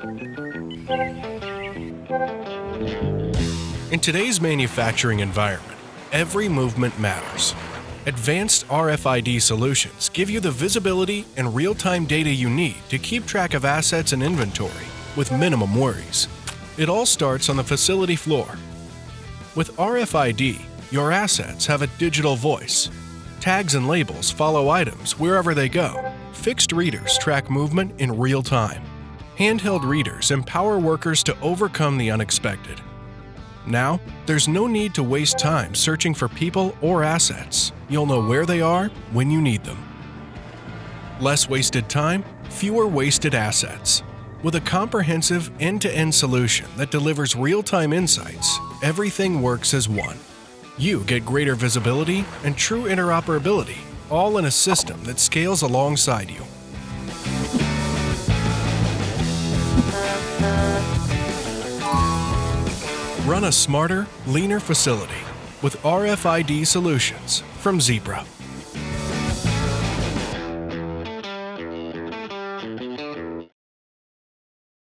In today's manufacturing environment, every movement matters. Advanced RFID solutions give you the visibility and real-time data you need to keep track of assets and inventory with minimum worries. It all starts on the facility floor. With RFID, your assets have a digital voice. Tags and labels follow items wherever they go. Fixed readers track movement in real time. Handheld readers empower workers to overcome the unexpected. Now, there's no need to waste time searching for people or assets. You'll know where they are when you need them. Less wasted time, fewer wasted assets. With a comprehensive end-to-end solution that delivers real-time insights, everything works as one. You get greater visibility and true interoperability, all in a system that scales alongside you. Run a smarter, leaner facility with RFID solutions from Zebra.